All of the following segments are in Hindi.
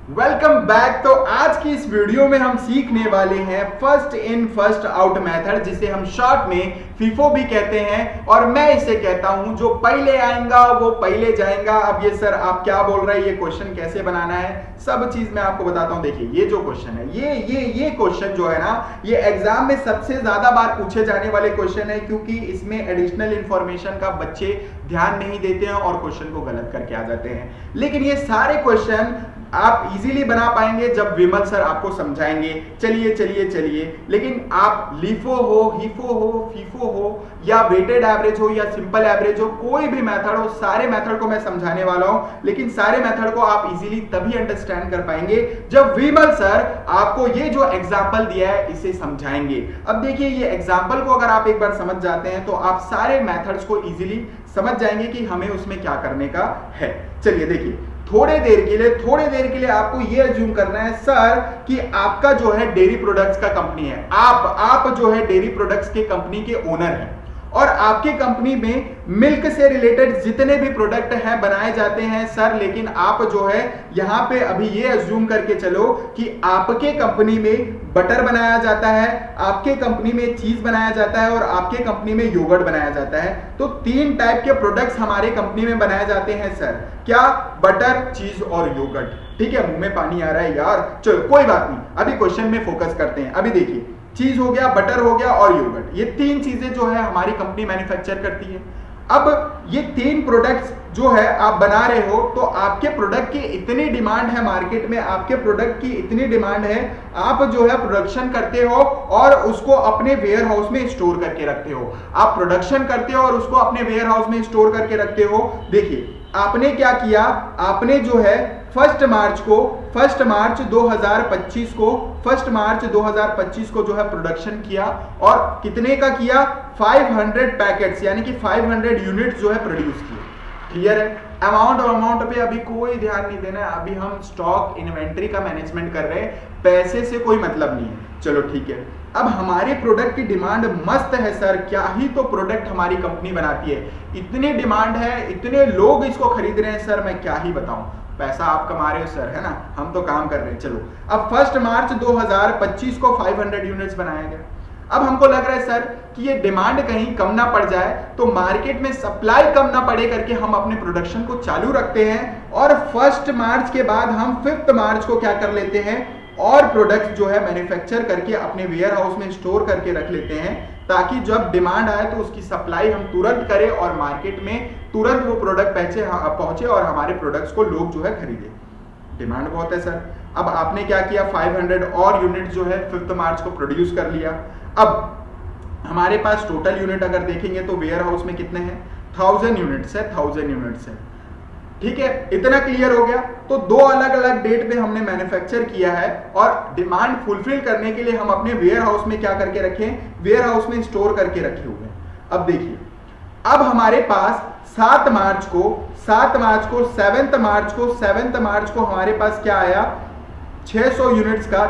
Welcome back. तो आज की इस वीडियो में हम सीखने वाले हैं first in first out method, जिसे हम शॉर्ट में फीफो भी कहते हैं और मैं इसे कहता हूं जो पहले आएगा वो पहले जाएगा। अब ये सर आप क्या बोल रहे हैं, ये क्वेश्चन कैसे बनाना है, सब चीज मैं आपको बताता हूं। देखिए ये जो क्वेश्चन है ये क्वेश्चन जो है ना, ये एग्जाम में सबसे ज्यादा बार पूछे जाने वाले क्वेश्चन है, क्योंकि इसमें एडिशनल इंफॉर्मेशन का बच्चे ध्यान नहीं देते हैं और क्वेश्चन को गलत करके आ जाते हैं। लेकिन ये सारे क्वेश्चन आप इजीली बना पाएंगे जब विमल सर आपको समझाएंगे। चलिए चलिए चलिए, लेकिन आप लीफो हो, हीफो हो, फीफो हो या वेटेड एवरेज हो या सिंपल एवरेज हो, कोई भी मेथड हो, सारे मेथड को मैं समझाने वाला हूं। लेकिन सारे मेथड को आप इजीली तभी अंडरस्टैंड कर पाएंगे जब विमल सर आपको ये जो एग्जाम्पल दिया है इसे समझाएंगे। अब देखिए ये एग्जाम्पल को अगर आप एक बार समझ जाते हैं तो आप सारे मेथड्स को इजीली समझ जाएंगे कि हमें उसमें क्या करने का है। चलिए देखिए, थोड़े देर के लिए आपको ये अज्यूम करना है सर कि आपका जो है डेयरी प्रोडक्ट्स का कंपनी है, आप जो है डेयरी प्रोडक्ट्स के कंपनी के ओनर हैं और आपके कंपनी में मिल्क से रिलेटेड जितने भी प्रोडक्ट हैं बनाए जाते हैं सर। लेकिन आप जो है यहां पे अभी ये अज्यूम करके चलो कि आपके कंपनी में बटर बनाया जाता है, आपके कंपनी में चीज बनाया जाता है और आपके कंपनी में योगर्ट बनाया जाता है। तो तीन टाइप के प्रोडक्ट्स हमारे कंपनी में बनाए जाते हैं सर। क्या? बटर, चीज और योगर्ट। ठीक है, मुंह में पानी आ रहा है यार, चलो कोई बात नहीं, अभी क्वेश्चन में फोकस करते हैं। अभी देखिए, चीज हो गया, बटर हो गया और योगर्ट, ये तीन चीजें जो है हमारी कंपनी मैन्युफैक्चर करती है। अब ये तीन प्रोडक्ट्स जो है आप बना रहे हो, तो आपके प्रोडक्ट की इतनी डिमांड है मार्केट में, आपके प्रोडक्ट की इतनी डिमांड है, आप जो है प्रोडक्शन करते हो और उसको अपने वेयर हाउस में स्टोर करके रखते हो। आप प्रोडक्शन करते हो और उसको अपने वेयर हाउस में स्टोर करके रखते हो। देखिए आपने क्या किया, आपने जो है फर्स्ट मार्च 2025 को जो है प्रोडक्शन किया और कितने का किया? 500 पैकेट्स यानी कि 500 यूनिट्स जो है प्रोड्यूस किए। क्लियर है? अमाउंट पे अभी कोई ध्यान नहीं देना है, अभी हम स्टॉक इन्वेंट्री का मैनेजमेंट कर रहे हैं, पैसे से कोई मतलब नहीं है। चलो ठीक है, अब हमारे प्रोडक्ट की डिमांड मस्त है सर, क्या ही तो प्रोडक्ट हमारी कंपनी बनाती है, इतनी डिमांड है, इतने लोग इसको खरीद रहे हैं सर, मैं क्या ही बताऊं। पैसा आप कमा रहे हो सर, है ना, हम तो काम कर रहे हैं। चलो अब फर्स्ट मार्च 2025 को 500 यूनिट्स बनाया गया। अब हमको लग रहा है सर कि ये डिमांड कहीं कम ना पड़ जाए, तो मार्केट में सप्लाई कम ना पड़े करके हम अपने प्रोडक्शन को चालू रखते हैं और फर्स्ट मार्च के बाद हम 5th मार्च को क्या कर लेते हैं, और प्रोडक्ट जो है मैन्युफैक्चर करके अपने वेयर हाउस में स्टोर करके रख लेते हैं, ताकि जब डिमांड आए तो उसकी सप्लाई हम तुरंत करें और मार्केट में तुरंत वो प्रोडक्ट पहुंचे और हमारे प्रोडक्ट्स को लोग जो है खरीदे। डिमांड बहुत है सर। अब आपने क्या किया, 500 और यूनिट जो है 5th मार्च को प्रोड्यूस कर लिया। अब हमारे पास टोटल यूनिट अगर देखेंगे तो वेयर हाउस में कितने हैं, 1000 यूनिट्स है, 1000 यूनिट्स है। ठीक है, इतना क्लियर हो गया। तो दो अलग अलग डेट पे हमने मैन्युफैक्चर किया है और डिमांड फुलफिल करने के लिए हम अपने वेयर हाउस में क्या करके रखें, वेयर हाउस में स्टोर करके रखे हुए हैं। अब देखिए, अब हमारे पास 7 मार्च को 7th मार्च को हमारे पास क्या आया, 600 यूनिट्स का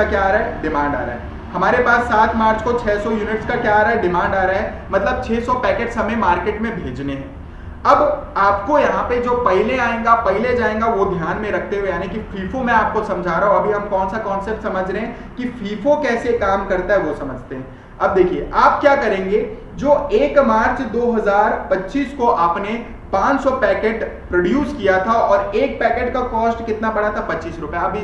क्या आ रहा है, डिमांड आ रहा है। हमारे पास 7 मार्च को 600 यूनिट्स का क्या आ रहा है, डिमांड आ रहा है, मतलब 600 पैकेट्स हमें मार्केट में भेजने हैं। अब आपको यहाँ पे जो पहले आएगा पहले जाएगा वो ध्यान में रखते हुए, यानी कि फीफो मैं आपको समझा रहा हूं, अभी हम कौन सा कॉन्सेप्ट समझ रहे हैं कि फीफो कैसे काम करता है वो समझते हैं। अब देखिए आप क्या करेंगे, जो 1 मार्च 2025 को आपने 500 पैकेट प्रोड्यूस किया था और एक पैकेट का कॉस्ट कितना पड़ा था, 25 रुपए। अब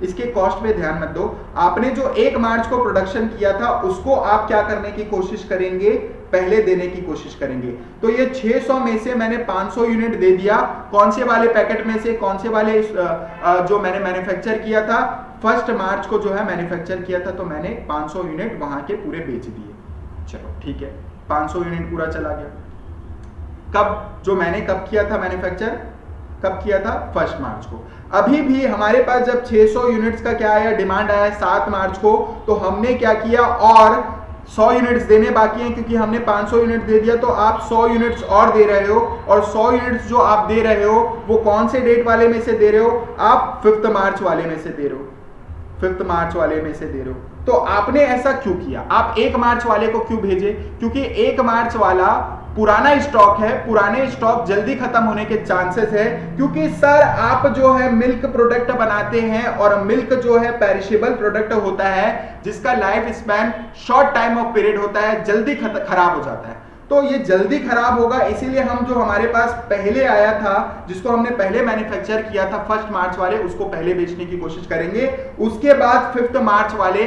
इसके कॉस्ट पे ध्यान मत दो, आपने जो 1 मार्च को प्रोडक्शन किया था उसको आप क्या करने की कोशिश करेंगे, पहले देने की कोशिश करेंगे। तो ये 600 में से मैंने 500 यूनिट दे दिया, कौन से वाले पैकेट में से, कौन से वाले जो मैंने मैन्युफैक्चर किया था, फर्स्ट मार्च को जो है मैन्युफैक्चर किया था, तो मैंने 500 यूनिट वहां के पूरे बेच दिए। चलो ठीक है, 500 यूनिट पूरा चला गया। कब, जो मैंने कब किया था मैन्युफैक्चर, कब किया था, फर्स्ट मार्च को। अभी भी हमारे पास जब 600 यूनिट्स का क्या आया, डिमांड आया 7 मार्च को, तो हमने क्या किया, और 100 यूनिट्स देने बाकी हैं, क्योंकि हमने 500 यूनिट दे दिया, तो आप 100 यूनिट्स और दे रहे हो, और 100 यूनिट्स जो आप दे रहे हो वो कौन से डेट वाले में से दे रहे हो, आप 5th मार्च वाले में से दे रहे हो, 5th मार्च वाले में से दे रहे हो। तो आपने ऐसा क्यों किया, आप 1 मार्च वाले को क्यों भेजे, क्योंकि 1 मार्च वाला पुराना स्टॉक है, पुराने स्टॉक जल्दी खत्म होने के चांसेस है, क्योंकि सर आप जो है मिल्क प्रोडक्ट बनाते हैं और मिल्क जो है पेरिशेबल प्रोडक्ट होता है जिसका life span short time of period होता है, जल्दी खराब हो जाता है। तो ये जल्दी खराब होगा, इसीलिए हम जो हमारे पास पहले आया था, जिसको हमने पहले मैन्युफैक्चर किया था 1 मार्च वाले, उसको पहले बेचने की कोशिश करेंगे। उसके बाद 5 मार्च वाले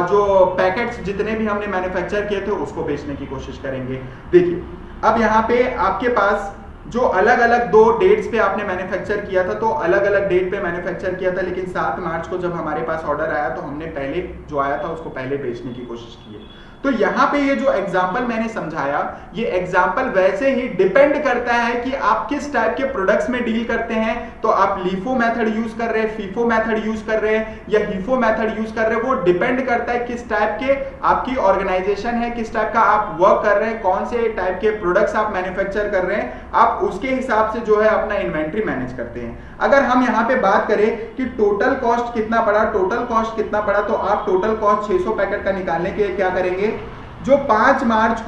जो पैकेट्स जितने भी हमने मैन्युफैक्चर किए थे उसको बेचने की कोशिश करेंगे। देखिए अब यहाँ पे आपके पास जो अलग अलग 2 डेट्स पे आपने मैन्युफैक्चर किया था, तो अलग अलग डेट पे मैन्युफैक्चर किया था, लेकिन 7 मार्च को जब हमारे पास ऑर्डर आया तो हमने पहले जो आया था उसको पहले बेचने की कोशिश की है। तो यहां पे ये जो एग्जांपल मैंने समझाया, ये एग्जांपल वैसे ही डिपेंड करता है कि आप किस टाइप के प्रोडक्ट्स में डील करते हैं। तो आप लीफो मेथड यूज कर रहे हैं, फीफो मेथड यूज कर रहे हैं या हीफो मेथड यूज कर रहे हैं, वो डिपेंड करता है किस टाइप के आपकी ऑर्गेनाइजेशन है, किस टाइप का आप वर्क कर रहे हैं, कौन से टाइप के प्रोडक्ट्स आप मैन्युफैक्चर कर रहे हैं, आप उसके हिसाब से जो है अपना इन्वेंट्री मैनेज करते हैं। अगर हम यहां पे बात करें कि टोटल कॉस्ट कितना पड़ा, टोटल कॉस्ट कितना पड़ा, तो आप टोटल कॉस्ट 600 पैकेट का निकालने के लिए क्या करेंगे, जो 5 मार्च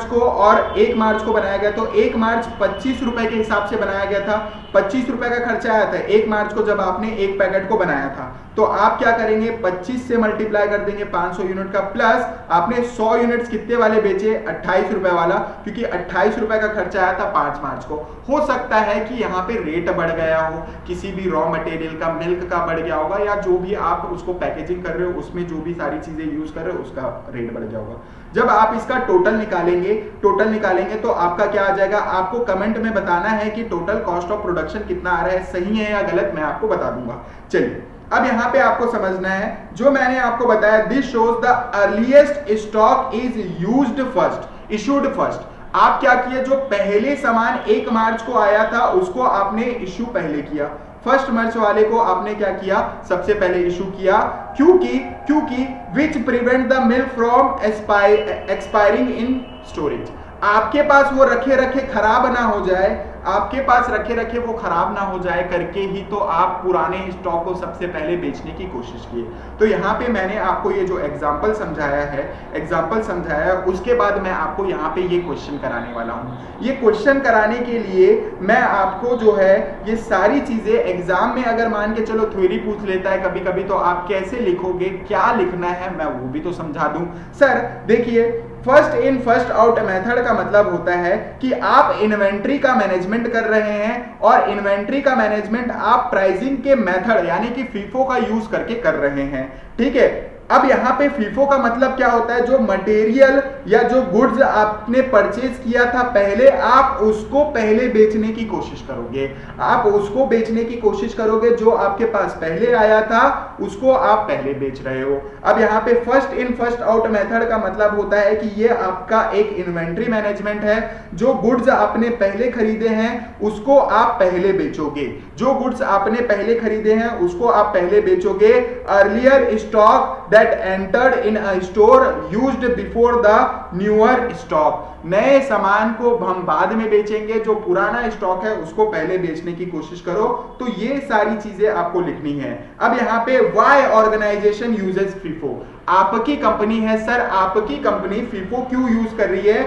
को और 1 मार्च को बनाया गया, तो 1 मार्च 25 रुपए के हिसाब से बनाया गया था, 25 रुपए का खर्चा आया था 1 मार्च को जब आपने एक पैकेट को बनाया था। तो आप क्या करेंगे, 25 से मल्टीप्लाई कर देंगे 500 यूनिट का, प्लस आपने 100 यूनिट्स कितने वाले बेचे, 28 रुपए वाला, क्योंकि 28 रुपए का खर्चा आया था 5 मार्च को। हो सकता है कि यहाँ पे रेट बढ़ गया हो, किसी भी रॉ मटेरियल का, मिल्क का बढ़ गया होगा, या जो भी आप उसको पैकेजिंग कर रहे हो उसमें जो भी सारी चीजें यूज कर रहे हो उसका रेट बढ़ गया होगा। जब आप इसका टोटल निकालेंगे तो आपका क्या आ जाएगा, आपको कमेंट में बताना है कि टोटल कॉस्ट ऑफ प्रोडक्शन कितना आ रहा है, सही है या गलत, मैं आपको बता दूंगा। चलिए अब यहां पे आपको समझना है, जो मैंने आपको बताया, this shows the earliest stock is used first, issued first. आप क्या किए, जो पहले सामान 1 मार्च को आया था उसको आपने इशू पहले किया, 1 मार्च वाले को आपने क्या किया, सबसे पहले इशू किया, क्योंकि which prevent the milk from expiring in storage. आपके पास वो रखे खराब ना हो जाए, आपके पास रखे वो खराब ना हो जाए करके ही तो आप पुराने स्टॉक को सबसे पहले बेचने की कोशिश किए। तो यहाँ पे मैंने आपको ये जो एग्जांपल समझाया उसके बाद मैं आपको यहाँ पे ये क्वेश्चन कराने वाला हूँ। ये क्वेश्चन कराने के लिए मैं आपको जो है ये सारी चीजें एग्जाम में अगर मान के चलो थ्योरी पूछ लेता है कभी कभी, तो आप कैसे लिखोगे, क्या लिखना है, मैं वो भी तो समझा दूं। सर देखिए, first in first out method का मतलब होता है कि आप इन्वेंट्री का मैनेजमेंट कर रहे हैं, और इन्वेंट्री का मैनेजमेंट आप प्राइसिंग के मेथड यानी कि फीफो का यूज करके कर रहे हैं। ठीक है, अब यहां पे फीफो का मतलब क्या होता है, जो मटेरियल या जो गुड्स आपने परचेज किया था पहले, आप उसको पहले बेचने की कोशिश करोगे, आप उसको बेचने की कोशिश करोगे, जो आपके पास पहले आया था उसको आप पहले बेच रहे हो। अब यहाँ पे first in first out method का मतलब होता है कि ये आपका एक इन्वेंट्री मैनेजमेंट है, जो गुड्स आपने पहले खरीदे हैं उसको आप पहले बेचोगे, जो गुड्स आपने पहले खरीदे हैं उसको आप पहले बेचोगे। Earlier stock that entered in a store used before the newer stock, नए सामान को हम बाद में बेचेंगे, जो पुराना स्टॉक है उसको पहले बेचने की कोशिश करो। तो ये सारी चीजें आपको लिखनी है। अब यहाँ पे why organization uses FIFO, आपकी कंपनी है सर, आपकी कंपनी FIFO क्यों यूज कर रही है,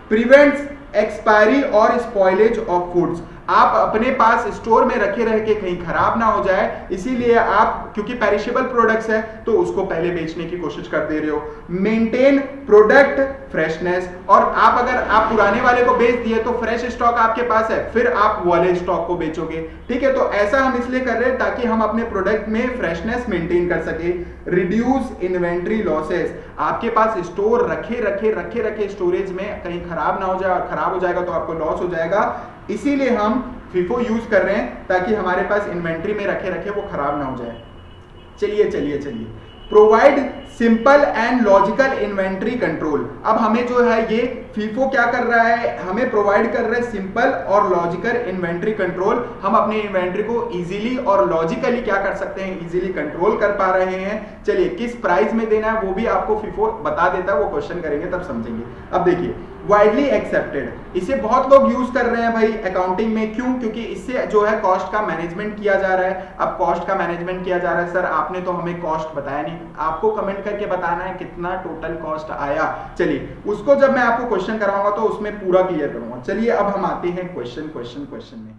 प्रिवेंट्स एक्सपायरी और स्पॉइलेज ऑफ फूड्स। आप अपने पास स्टोर में रखे रह के कहीं खराब ना हो जाए, इसीलिए आप, क्योंकि पेरिशेबल प्रोडक्ट्स है तो उसको पहले बेचने की कोशिश कर दे रहे हो। मेंटेन प्रोडक्ट फ्रेशनेस, और आप अगर आप पुराने वाले को बेच दिए तो फ्रेश स्टॉक आपके पास है, फिर आप वाले स्टॉक को बेचोगे। ठीक है, तो ऐसा हम इसलिए कर रहे हैं ताकि हम अपने प्रोडक्ट में फ्रेशनेस मेंटेन कर सके। रिड्यूस इन्वेंट्री लॉसेस, आपके पास स्टोर रखे स्टोरेज में कहीं खराब ना हो जाए, और खराब हो जाएगा तो आपको लॉस हो जाएगा, इसीलिए हम FIFO यूज कर रहे हैं ताकि हमारे पास इन्वेंट्री में रखे वो खराब ना हो जाए। चलिए provide simple and logical inventory control. अब हमें जो है ये FIFO क्या कर रहा है, हमें प्रोवाइड कर रहे हैं सिंपल और लॉजिकल इन्वेंट्री कंट्रोल। हम अपने इन्वेंट्री को इजीली और लॉजिकली क्या कर सकते हैं, इजीली कंट्रोल कर पा रहे हैं। चलिए, किस प्राइस में देना है वो भी आपको FIFO बता देता है, वो क्वेश्चन करेंगे तब समझेंगे। अब देखिए, वाइडली एक्सेप्टेड, इसे बहुत लोग यूज कर रहे हैं भाई अकाउंटिंग में, क्यों, क्योंकि इससे जो है कॉस्ट का मैनेजमेंट किया जा रहा है। अब कॉस्ट का मैनेजमेंट किया जा रहा है, सर आपने तो हमें कॉस्ट बताया नहीं, आपको कमेंट करके बताना है कितना टोटल कॉस्ट आया। चलिए, उसको जब मैं आपको क्वेश्चन कराऊंगा तो उसमें पूरा क्लियर करूंगा। चलिए अब हम आते हैं क्वेश्चन में।